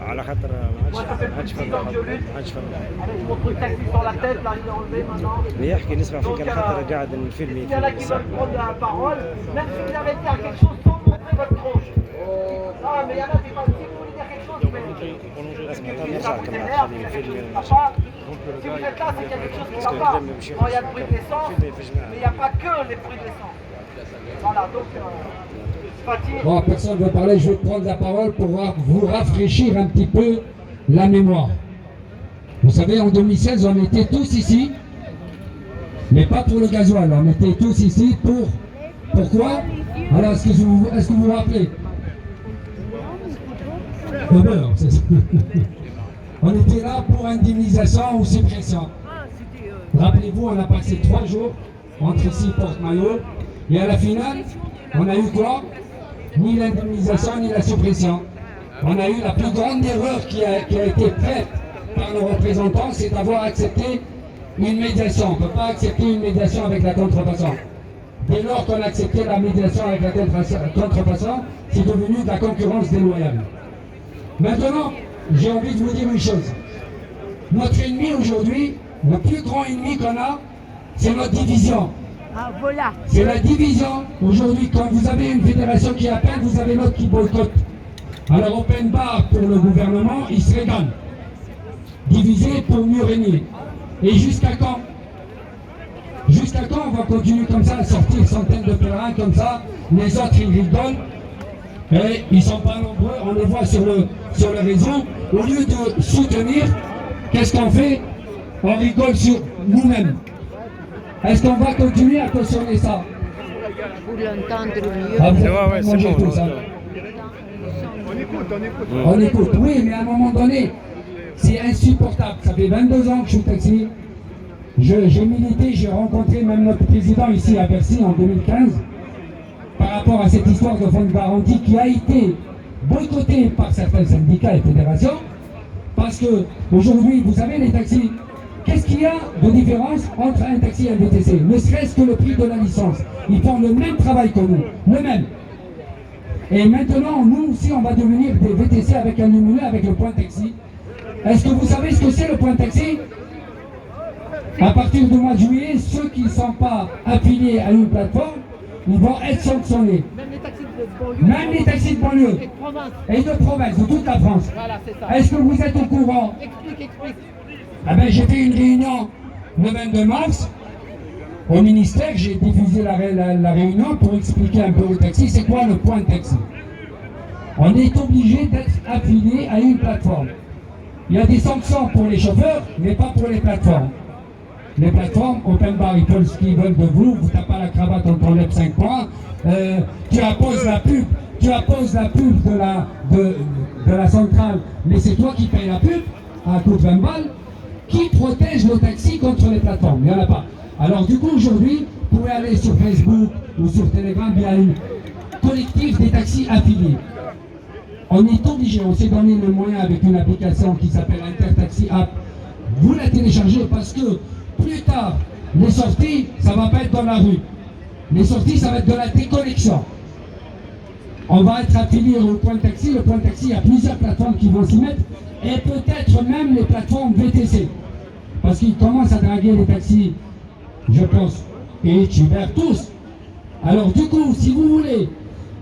على خاطر ما عادش فما ما عادش فما يحكي نسمع فيك على خاطر قاعد نفيلمي في الصحن. اسمع تو نرجع كما خليني الفيلم. Si vous êtes là, c'est qu'il y a quelque chose qui ne va pas. Quand il y a le bruit de l'essence, mais il n'y a pas que les bruits de l'essence. Voilà, donc Fatih. Bon, personne ne veut parler, je vais prendre la parole pour vous rafraîchir un petit peu la mémoire. Vous savez, en 2016, on était tous ici, mais pas pour le gasoil, on était tous ici pour... Pourquoi? Alors, est-ce que vous vous rappelez? Le beurre, c'est ça. On était là pour indemnisation ou suppression. Rappelez-vous, on a passé 3 jours entre ici et Porte-Maillot, et à la finale, on a eu quoi? Ni l'indemnisation ni la suppression. On a eu la plus grande erreur qui a été faite par nos représentants, c'est d'avoir accepté une médiation. On ne peut pas accepter une médiation avec la contrefaçon. Dès lors qu'on a accepté la médiation avec la contrefaçon, c'est devenu de la concurrence déloyale. Maintenant, j'ai envie de vous dire une chose. Notre ennemi aujourd'hui, le plus grand ennemi qu'on a, c'est notre division. Ah, voilà. C'est la division. Aujourd'hui, quand vous avez une fédération qui appelle, vous avez l'autre qui boycotte. Alors, open bar pour le gouvernement, il se régale. Diviser pour mieux régner. Et jusqu'à quand? Jusqu'à quand on va continuer comme ça à sortir centaines de pèlerins comme ça? Les autres, ils rigolent. Et ils ne sont pas nombreux, on les voit sur le réseau. Au lieu de soutenir, qu'est-ce qu'on fait? On rigole sur nous-mêmes. Est-ce qu'on va continuer à cautionner ça? Pour l'entendre mieux. Ah, vous Ouais, c'est bon. tout ça. On écoute, oui, mais à un moment donné, c'est insupportable. Ça fait 22 ans que je suis taxi. J'ai milité, j'ai rencontré même notre président ici à Bercy en 2015. Par rapport à cette histoire de fonds de garantie qui a été boycottée par certains syndicats et fédérations, parce que aujourd'hui, vous savez, les taxis, qu'est-ce qu'il y a de différence entre un taxi et un VTC? Ne serait-ce que le prix de la licence. Ils font le même travail que nous, le même. Et maintenant, nous aussi, on va devenir des VTC avec un numéro, avec le point taxi. Est-ce que vous savez ce que c'est le point taxi? À partir du mois de juillet, ceux qui ne sont pas affiliés à une plateforme, ils vont être sanctionnés. Même les taxis de banlieue. Même les taxis de banlieue Et de province. et de province, de toute la France. Voilà, c'est ça. Est-ce que vous êtes au courant? Explique. Eh bien, j'ai fait une réunion le 22 mars au ministère. J'ai diffusé la réunion pour expliquer un peu aux taxis c'est quoi le point taxi. On est obligé d'être affilié à une plateforme. Il y a des sanctions pour les chauffeurs, mais pas pour les plateformes. Les plateformes, open bar, ils veulent ce qu'ils veulent de vous, vous tapez la cravate, on t'enlève 5 points, tu apposes la pub de la centrale, mais c'est toi qui payes la pub, à coût de 20 balles, qui protège le taxi contre les plateformes? Il n'y en a pas. Alors du coup, aujourd'hui, vous pouvez aller sur Facebook ou sur Telegram, il y a une collectif des taxis affiliés. On est obligé, on s'est donné le moyen avec une application qui s'appelle Intertaxi App. Vous la téléchargez parce que plus tard, les sorties, ça ne va pas être dans la rue. Les sorties, ça va être de la déconnexion. On va être affilié au point taxi. Le point taxi, il y a plusieurs plateformes qui vont s'y mettre. Et peut-être même les plateformes VTC. Parce qu'ils commencent à draguer les taxis, je pense, et Uber, tous. Alors du coup, si vous voulez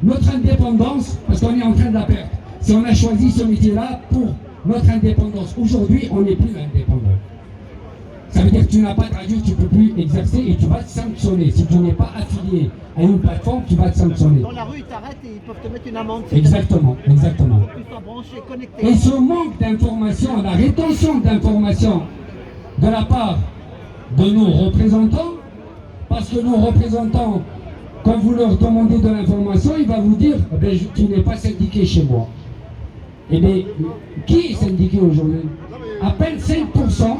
notre indépendance, parce qu'on est en train de la perdre, si on a choisi ce métier-là pour notre indépendance, aujourd'hui, on n'est plus indépendant. Ça veut dire que tu n'as pas de radio, tu ne peux plus exercer et tu vas te sanctionner. Si tu n'es pas affilié à une plateforme, tu vas te sanctionner. Dans la rue, ils t'arrêtent et ils peuvent te mettre une amende. Exactement. Faut que tu sois branché, connecté. Et ce manque d'information, la rétention d'informations de la part de nos représentants, parce que nos représentants, quand vous leur demandez de l'information, ils vont vous dire tu n'es pas syndiqué chez moi. Eh bien, qui est syndiqué aujourd'hui? À peine 5%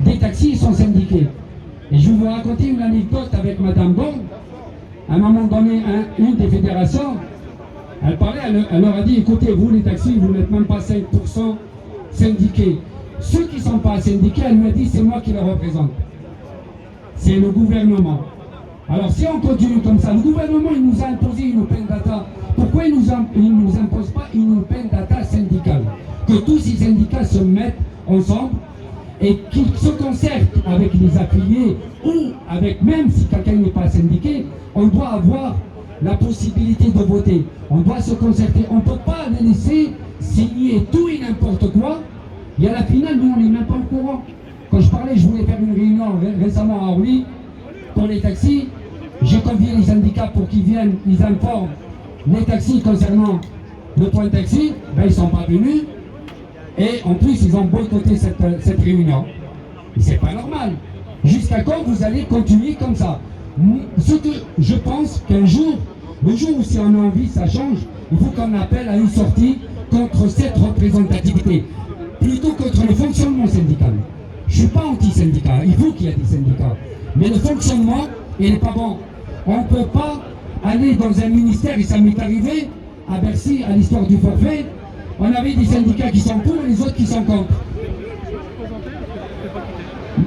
des taxis sont syndiqués. Et je vais vous raconter une anecdote avec Madame Gong. À un moment donné, une des fédérations, elle parlait, elle leur a dit, écoutez, vous les taxis, vous n'êtes même pas 5% syndiqués. Ceux qui ne sont pas syndiqués, elle m'a dit, c'est moi qui les représente. C'est le gouvernement. Alors si on continue comme ça, le gouvernement il nous a imposé une open data. Pourquoi il ne nous impose pas une open data syndicale? que tous ces syndicats se mettent ensemble et qu'ils se concertent avec les affiliés ou avec, même si quelqu'un n'est pas syndiqué, on doit avoir la possibilité de voter. On doit se concerter. On ne peut pas les laisser signer tout et n'importe quoi. Et à la finale, nous, on n'est même pas au courant. Quand je parlais, je voulais faire une réunion récemment à Orly pour les taxis. J'ai convié les syndicats pour qu'ils viennent, ils informent les taxis concernant le point taxi. Ben, ils ne sont pas venus. Et en plus, ils ont boycotté cette réunion. Et c'est pas normal. Jusqu'à quand vous allez continuer comme ça? Ce que je pense qu'un jour, le jour où si on a envie, ça change, il faut qu'on appelle à une sortie contre cette représentativité, plutôt contre le fonctionnement syndical. Je ne suis pas anti-syndicat, il faut qu'il y ait des syndicats. Mais le fonctionnement, il n'est pas bon. On ne peut pas aller dans un ministère, et ça m'est arrivé à Bercy, à l'histoire du forfait, on avait des syndicats qui sont pour et les autres qui sont contre.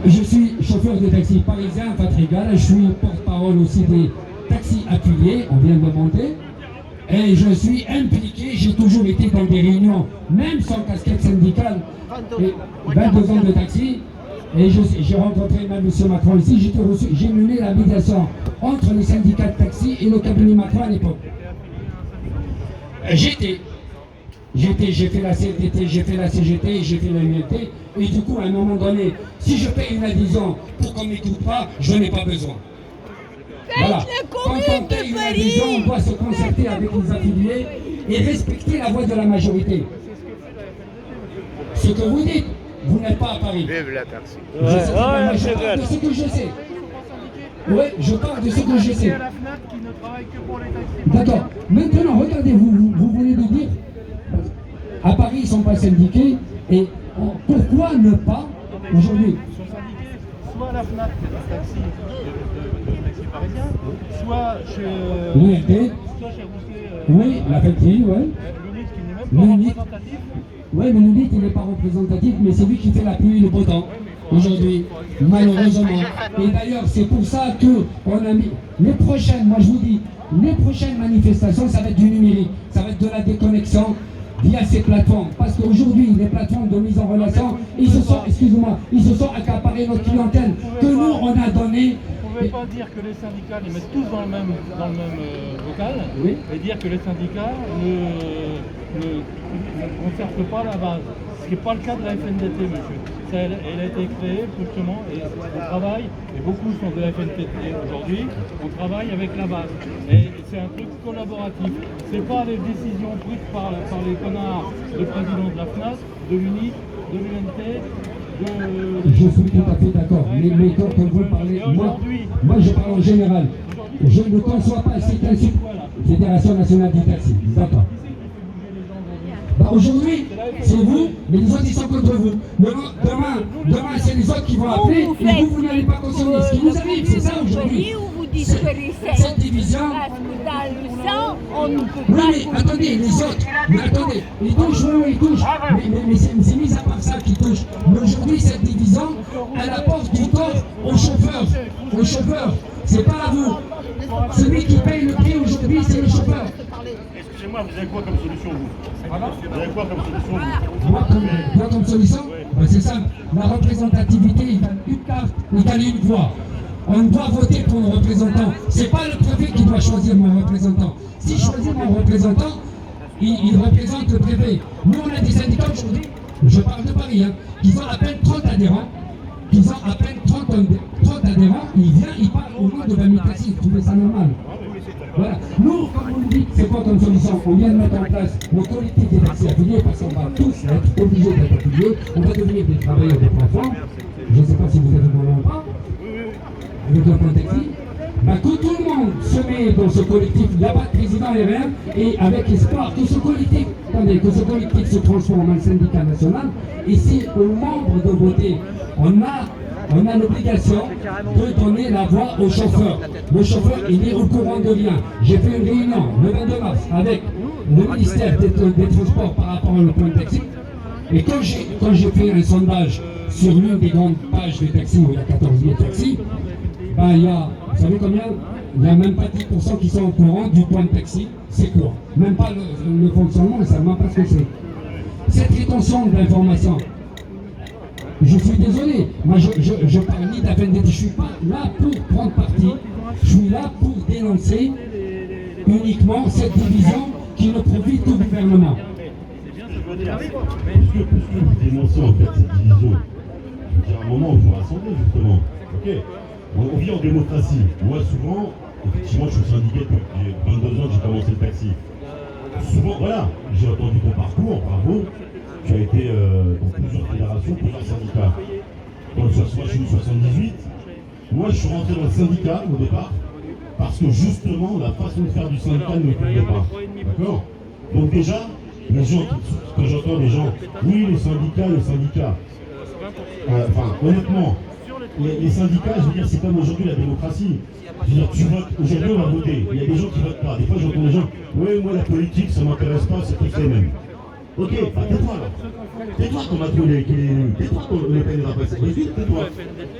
Je suis chauffeur de taxi parisien, Patrigal, je suis porte-parole aussi des taxis affiliés, on vient de monter. Et je suis impliqué, j'ai toujours été dans des réunions, même sans casquette syndicale, et 22 ans de taxi. Et j'ai rencontré même M. Macron ici, j'ai mené la médiation entre les syndicats de taxi et le cabinet Macron à l'époque. J'ai fait la CFDT, j'ai fait la CGT, j'ai fait la UMT, et du coup, à un moment donné, si je paye une adhésion pour qu'on ne m'écoute pas, je n'en ai pas besoin. Voilà. Quand on paye une adhésion, on doit se concerter avec les affiliés et respecter la voix de la majorité. Ce que vous dites, vous n'êtes pas à Paris. Vive la taxi. Je parle de ce que je sais. Oui, je parle de ce que je sais. D'accord. Maintenant, regardez, vous venez de dire, à Paris, ils ne sont pas syndiqués, et pourquoi ne pas, aujourd'hui, Ils sont syndiqués soit à la FNAC, le taxi parisien, soit chez l'UMT, soit chez Rousselet, oui, la FETI, oui. l'UNIT qui n'est même pas L'UNIT. représentatif. Oui, mais l'UNIT, il n'est pas représentatif, mais c'est lui qui fait la pluie et le beau temps, aujourd'hui, malheureusement. Et d'ailleurs, c'est pour ça qu'on a mis les prochaines, moi je vous dis, les prochaines manifestations, ça va être du numérique, ça va être de la déconnexion via ces plateformes. Parce qu'aujourd'hui, les plateformes de mise en relation, ils se sont, excusez-moi, ils se sont accaparés notre clientèle que nous, on a donné. Vous ne pouvez pas dire que les syndicats les mettent tous dans le même vocal, Oui. et dire que les syndicats ne concertent pas la base. Ce qui n'est pas le cas de la FNDT, monsieur. Elle a été créée justement, et on travaille, et beaucoup sont de la FNDT aujourd'hui, on travaille avec la base. Et c'est un truc collaboratif. Ce n'est pas les décisions prises par les connards, le président de la FNAC, de l'UNIT, de l'UNT, Je suis tout à fait d'accord. Mais quand vous parlez, moi je parle en général. Je ne conçois pas cette Fédération nationale du taxi. D'accord. Bah aujourd'hui, c'est vous, mais les autres ils sont contre vous. Demain c'est les autres qui vont appeler et vous n'allez pas consommer. Ce qui nous arrive, c'est ça aujourd'hui. Cette division. Parce que dans le sang, on ne peut Oui, pas. mais attendez, les autres, mais attendez, ils touchent, oui, ils touchent, mais c'est mis à part ça qu'ils touchent. Mais aujourd'hui, cette division, elle apporte du tort aux chauffeurs. Aux chauffeurs, c'est pas à vous. Celui qui paye le prix aujourd'hui, c'est le chauffeur. Excusez-moi, vous avez quoi comme solution, vous? Vous avez quoi comme solution, vous? Moi, comme solution, ben, c'est simple. La représentativité, il donne une carte, il donne une voix. On doit voter pour nos représentants. C'est pas le préfet qui doit choisir mon représentant. Si je choisis mon représentant, il représente le préfet. Nous, on a des syndicats aujourd'hui, je parle de Paris, hein, qui ont à peine 30 adhérents. Ils ont à peine 30 adhérents, il vient, il parle au nom de 20 000 taxis. Vous trouvez ça normal? Voilà. Nous, comme vous le dites, c'est quoi comme solution? On vient de mettre en place le collectif des taxis affiliés parce qu'on va tous être obligés d'être affiliés. On va devenir des travailleurs des plateformes. Je ne sais pas si vous êtes au courant ou pas. Avec le point taxi. Bah, que tout le monde se met dans ce collectif, il n'y a pas de président et rien, et avec espoir que ce collectif, que ce collectif se transforme en syndicat national, et si aux membres de voter, on a l'obligation de donner la voix au chauffeur. Le chauffeur, il est au courant de rien. J'ai fait une réunion le 22 mars avec le ministère des Transports par rapport au point taxi, et quand j'ai fait un sondage sur l'une des grandes pages de taxi, où il y a 14 000 taxis, ben, il y a, vous savez combien? Il n'y a même pas 10% qui sont au courant du point de taxi. C'est quoi? Même pas le fonctionnement, ils ne savent même pas ce que c'est. cette rétention de l'information. Je suis désolé, moi je parle ni d'AFNDT, je ne suis pas là pour prendre parti, je suis là pour dénoncer uniquement cette division qui ne profite au gouvernement. Puisque vous dénoncez en fait cette division, il y a un moment où il faut rassembler justement. Ok, on vit en démocratie. Moi souvent, effectivement je suis syndiqué depuis 22 ans que j'ai commencé le taxi. Souvent, voilà, j'ai entendu ton parcours, bravo. Tu as été dans plusieurs fédérations, plusieurs syndicats. Dans le 78, moi je suis rentré dans le syndicat au départ parce que justement la façon de faire du syndicat ne me plaisait pas. D'accord? Donc déjà, les gens, quand j'entends les gens, oui les syndicats, enfin honnêtement, les syndicats, je veux dire, c'est comme aujourd'hui la démocratie. Je veux dire, tu votes, aujourd'hui on va voter, il y a des gens qui votent pas. Des fois j'entends des gens, oui moi la politique ça m'intéresse pas, c'est tous les mêmes. Ok, bah tais-toi là. Tais-toi qu'on m'a trouvé qui est élu. Tais-toi qu'on les peine va passer. Tais-toi.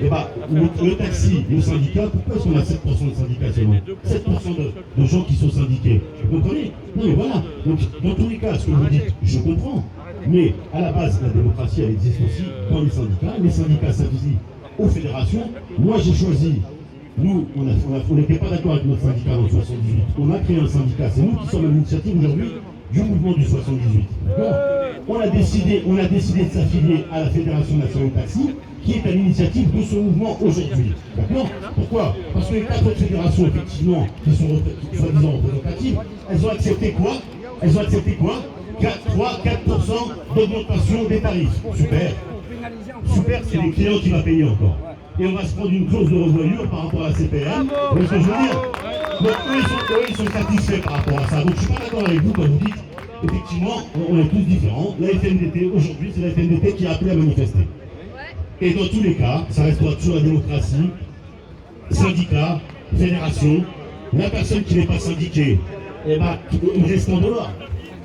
Et bah, le taxi, le syndicat, pourquoi est-ce qu'on a 7% de syndicats seulement 7% de gens qui sont syndiqués. Vous comprenez? Non mais voilà. Donc, dans tous les cas, ce que vous dites, je comprends. Mais à la base, la démocratie, elle existe aussi dans les syndicats. Les syndicats s'affilient aux fédérations. Moi, j'ai choisi. Nous, on n'était pas d'accord avec notre syndicat en 78. On a créé un syndicat. C'est nous qui sommes à l'initiative aujourd'hui du mouvement du 78. D'accord ? On a décidé de s'affilier à la Fédération nationale taxi, qui est à l'initiative de ce mouvement aujourd'hui. D'accord ? Pourquoi ? Parce que les 4 autres fédérations, effectivement, qui sont soi-disant représentatives, elles ont accepté quoi ? 4% d'augmentation des tarifs. Super. Super, c'est les clients qui vont payer encore. Et on va se prendre une clause de revoyure par rapport à la CPM. Vous voyez ce que je veux dire ? Donc eux, ils sont satisfaits par rapport à ça. Donc je ne suis pas d'accord avec vous quand vous dites, effectivement, on est tous différents. La FNDT, aujourd'hui, c'est la FNDT qui a appelé à manifester. Et dans tous les cas, ça restera toujours la démocratie, syndicat, fédération. La personne qui n'est pas syndiquée, eh ben, il reste en dehors.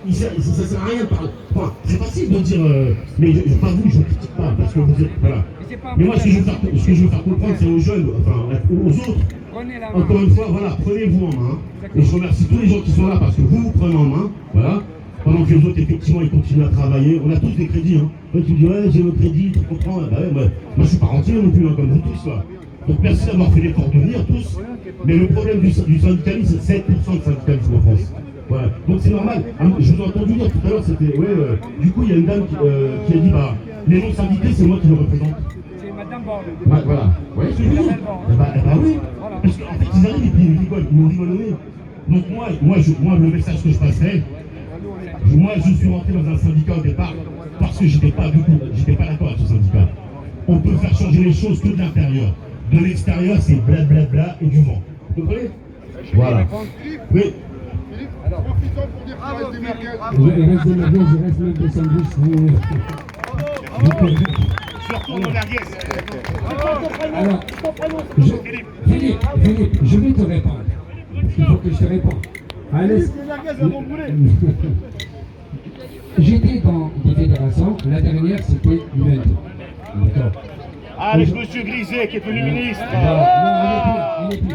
Ça ne sert à rien de parler. Enfin, c'est facile de dire, mais pas vous, je ne critique pas, parce que vous êtes. Voilà. Mais moi, ce que je veux faire comprendre, c'est aux jeunes, enfin aux autres. Encore une fois, voilà, prenez-vous en main. Et je remercie tous les gens qui sont là parce que vous prenez en main. Voilà. Pendant que les autres, effectivement, ils continuent à travailler. On a tous des crédits. Hein. Toi, tu dis, ouais, j'ai le crédit, tu comprends. Bah ouais, moi, je suis pas rentier non plus, hein, comme vous tous. Là. Donc, merci d'avoir fait l'effort de venir, tous. Mais le problème du syndicalisme, c'est 7% de syndicalisme en France. Voilà. Donc, c'est normal. Je vous ai entendu dire tout à l'heure, c'était, ouais, du coup, il y a une dame qui a dit, bah, les non-syndiqués, c'est moi qui le représente. Bah, voilà. Ouais, c'est lui. Bah oui. Parce qu'en fait, ils arrivent et puis ils nous rigolent au nez. Donc moi, le message que je passerai, moi, je suis rentré dans un syndicat au départ parce que j'étais pas d'accord avec ce syndicat. On peut faire changer les choses que de l'intérieur. De l'extérieur, c'est blablabla et du vent. Vous comprenez? Voilà. Oui. Profitons pour dire qu'il reste des merguez. Il reste des merguez, il reste même des sandwichs. Surtout nos merguez. Alors, Philippe, je vais te répondre. Il faut que je te réponde. Allez. J'étais dans des fédérations, la dernière c'était l'UNT. D'accord. Ah, avec monsieur Griset qui est devenu ministre. Non, il est plus.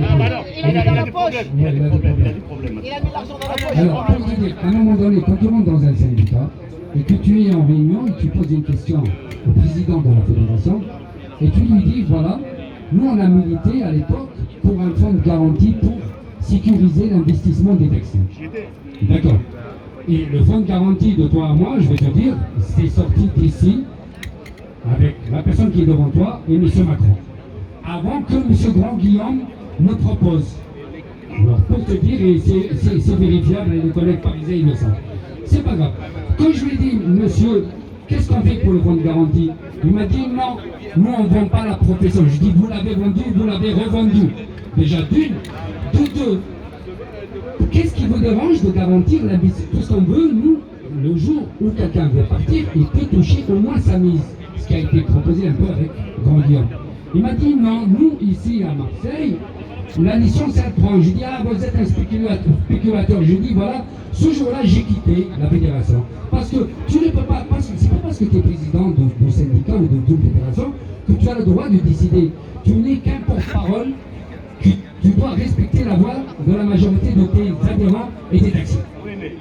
Ah, bah alors, il a des problèmes. Il a des problèmes. Il a mis l'argent dans la poche. Alors, pour te dire, à un moment donné, quand tu rentres dans un syndicat et que tu es en réunion et tu poses une question au président de la fédération et tu lui dis, voilà, nous on a milité à l'époque pour un fonds de garantie pour sécuriser l'investissement des taxis. D'accord. Et le fonds de garantie de toi à moi, je vais te dire, c'est sorti d'ici avec la personne qui est devant toi et M. Macron. Avant que M. Grand-Guillaume me propose. Alors, pour te dire, et c'est vérifiable, et les collègues parisiens ils le savent. C'est pas grave. Quand je lui ai dit, monsieur, qu'est-ce qu'on fait pour le fonds de garantie? Il m'a dit, non, nous on ne vend pas la profession. Je dis, vous l'avez vendu, vous l'avez revendu. Déjà d'une, de deux. Qu'est-ce qui vous dérange de garantir la mise? Tout ce qu'on veut, nous, le jour où quelqu'un veut partir, il peut toucher au moins sa mise. Ce qui a été proposé un peu avec Grand-Guillaume. Il m'a dit, non, nous, ici à Marseille, la licence, elle prend. Je dis, ah, vous êtes un spéculateur. Je dis, voilà, ce jour-là, j'ai quitté la fédération. Parce que tu ne peux pas, c'est pas parce que tu es président du syndicat ou d'une fédération que tu as le droit de décider. Tu n'es qu'un porte-parole, tu dois respecter la voix de la majorité de tes adhérents et des taxis. Oui, mais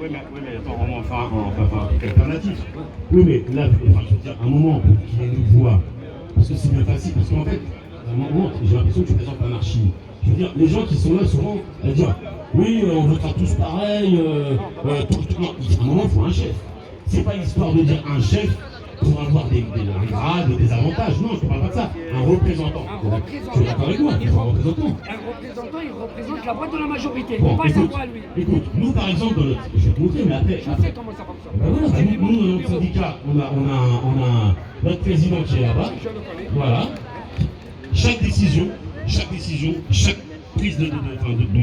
attends, enfin, alternatif. Oui, mais là, enfin, je veux dire, un moment, pour qu'il y ait une voix, parce que c'est bien facile, parce qu'en fait, à un moment, j'ai l'impression que tu présentes l'anarchie. Je veux dire, les gens qui sont là souvent, à dire, oui, on votera tous pareil, non, à un moment, il faut un chef. C'est pas l'histoire de dire un chef pour avoir un grade, des avantages. Non, je ne parle pas de ça. Un représentant. Tu es d'accord avec moi? Il faut un représentant. Un représentant, il représente la voix de la majorité, Bon, pas sa voix à lui. écoute, nous par exemple, dans notre, je vais te montrer, mais après, Je sais comment ça fonctionne. ben voilà, nous, dans notre syndicat, on a notre président qui est là-bas. Voilà. Chaque décision, chaque prise de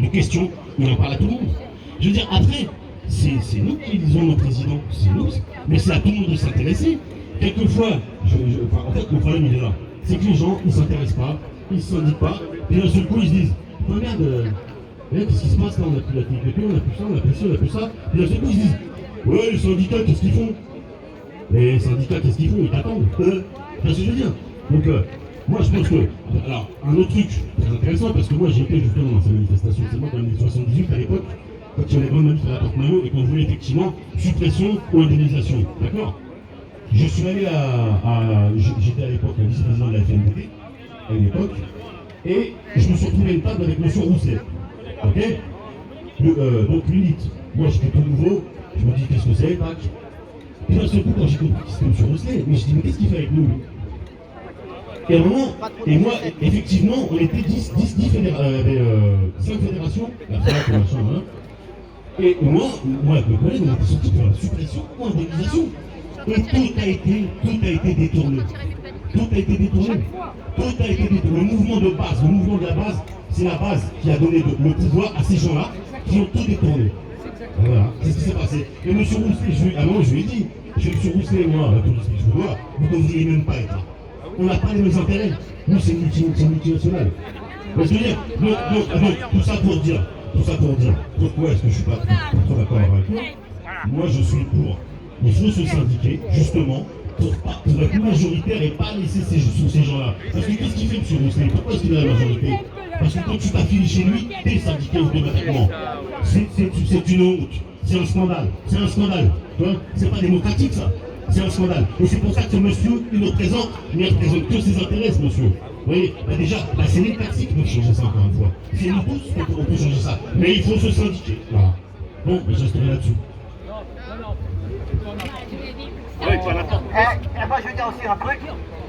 question, on en parle à tout le monde. Je veux dire, après, c'est nous qui élisons nos présidents, c'est nous, mais c'est à tout le monde de s'intéresser. Quelquefois, en fait, le problème il est là. C'est que les gens, ils ne s'intéressent pas, ils ne se syndiquent pas, puis d'un seul coup, ils se disent, regarde, qu'est-ce qui se passe là? On a plus la TPP, on a plus ça, on a plus ça, on a plus ça. Puis d'un seul coup, ils se disent, ouais, les syndicats, qu'est-ce qu'ils font? Les syndicats, qu'est-ce qu'ils font? Ils t'attendent. Tu vois ce que je veux dire? Donc, moi, je pense que. Alors, un autre truc très intéressant, parce que moi, j'ai été justement dans ces manifestations, c'est moi, dans les 78 à l'époque, quand il y avait les grandes manifs à la porte-maillot et qu'on voulait effectivement suppression ou indemnisation. D'accord? Je suis allé j'étais à l'époque un vice-président de la FNDT, à une époque, et je me suis retrouvé à une table avec M. Rousselet. Ok? Donc l'unité. Moi j'étais tout nouveau, je me dis qu'est-ce que c'est, tac. Puis d'un seul coup, quand j'ai compris que c'était M. Rousselet, mais je dis mais qu'est-ce qu'il fait avec nous? Et à un moment, et moi, effectivement, on était 5 fédérations, la FAC, machin, hein. Et moi, avec mes collègues, on était sortis pour la suppression ou indemnisation. Et tout a été détourné. Tout a été détourné. Tout a été détourné. Le mouvement de base, le mouvement de la base, c'est la base qui a donné le pouvoir à ces gens-là qui ont tout détourné. Voilà, c'est ce qui s'est passé. Et M. Rousselet, à un moment, je lui ai dit, M. Rousselet, moi, tout ce que je vois, vous ne devriez même pas être là. On n'a pas les mêmes intérêts. Nous, c'est multinational. Vous voyez ce que je veux dire? Donc, tout ça pour dire, pourquoi est-ce que je ne suis pas trop d'accord avec toi? Moi, je suis pour. Il faut se syndiquer, justement, pour être majoritaire et pas laisser ces gens-là. Parce que qu'est-ce qu'il fait, M. Rousselet? Pourquoi est-ce qu'il a la majorité? Parce que quand tu t'affiles chez lui, t'es syndiqué automatiquement. C'est une honte. C'est un scandale. C'est un scandale. C'est pas démocratique, ça. C'est un scandale. Et c'est pour ça que ce monsieur, il nous représente, mais il représente que ses intérêts, ce monsieur. Vous voyez, déjà, c'est les taxis qui peuvent changer ça encore une fois. C'est nous tous qu'on peut changer ça. Mais il faut se syndiquer. Voilà. Bon, je resterai là-dessus. Moi je veux dire aussi un truc,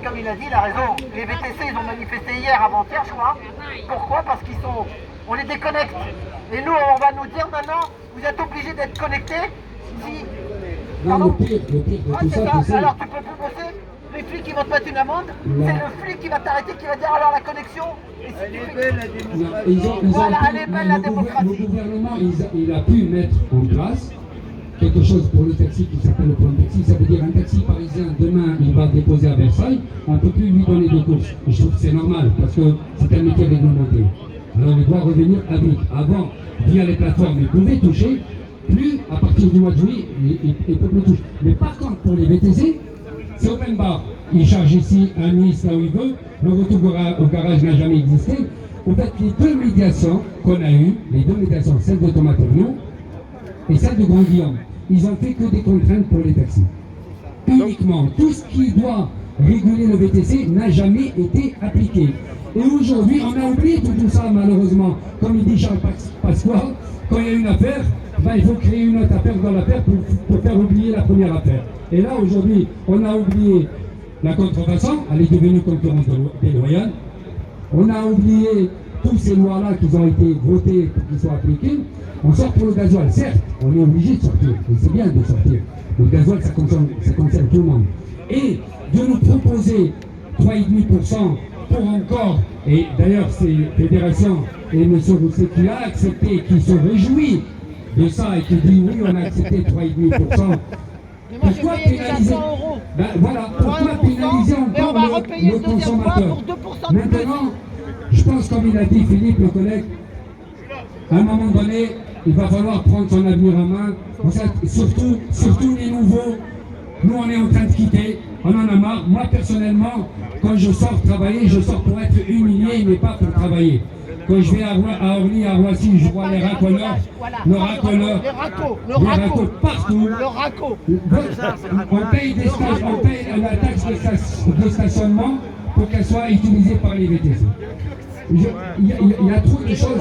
comme il a dit, il a raison. Les VTC ils ont manifesté hier, avant-hier je crois. Pourquoi? Parce on les déconnecte. Et nous on va nous dire maintenant, vous êtes obligés d'être connectés si... Non, le pire de tout ça, c'est ça. Alors tu peux plus bosser, les flics ils vont te mettre une amende, c'est le flic qui va t'arrêter, qui va dire alors la connexion. Elle est belle la démocratie. Voilà, elle est belle la démocratie. Le gouvernement, il a pu mettre en place quelque chose pour le taxi qui s'appelle le plan taxi. Ça veut dire un taxi parisien, demain, il va déposer à Versailles, on ne peut plus lui donner de courses. Et je trouve que c'est normal, parce que c'est un métier réglementé. Alors il doit revenir à vite. Avant, via les plateformes, il pouvait toucher, plus à partir du mois de juillet, il ne peut plus toucher. Mais par contre, pour les VTC, c'est open bar. Il charge ici un ministre là où il veut, le retour au garage n'a jamais existé. En fait, les deux médiations qu'on a eues, celle de Thomas Pernon et celle de Grand Guillaume, ils ont fait que des contraintes pour les taxis. Uniquement. Tout ce qui doit réguler le VTC n'a jamais été appliqué. Et aujourd'hui, on a oublié tout ça, malheureusement. Comme il dit Charles Pasqua, quand il y a une affaire, il faut créer une autre affaire dans l'affaire pour faire oublier la première affaire. Et là, aujourd'hui, on a oublié la contrefaçon, elle est devenue concurrence déloyale. On a oublié toutes ces lois-là qui ont été votées pour qu'ils soient appliquées. On sort pour le gasoil, certes, on est obligé de sortir, et c'est bien de sortir. Le gasoil, ça concerne tout le monde. Et de nous proposer 3,5% pour encore, et d'ailleurs c'est Fédération et M. Rousselet qui a accepté, qui se réjouit de ça et qui dit oui, on a accepté 3,5%. Pourquoi pénaliser? Pourquoi pénaliser encore le consommateur? Maintenant, je pense, comme il a dit Philippe, le collègue, à un moment donné, il va falloir prendre son avenir en main. Surtout les nouveaux. Nous, on est en train de quitter. On en a marre. Moi, personnellement, quand je sors travailler, je sors pour être humilié, mais pas pour travailler. Quand je vais à Orly, à Roissy, je vois les racoleurs, le racoleur, les racos partout. Le raco. On paye la taxe de stationnement pour qu'elle soit utilisée par les VTC. Il y a trop de choses.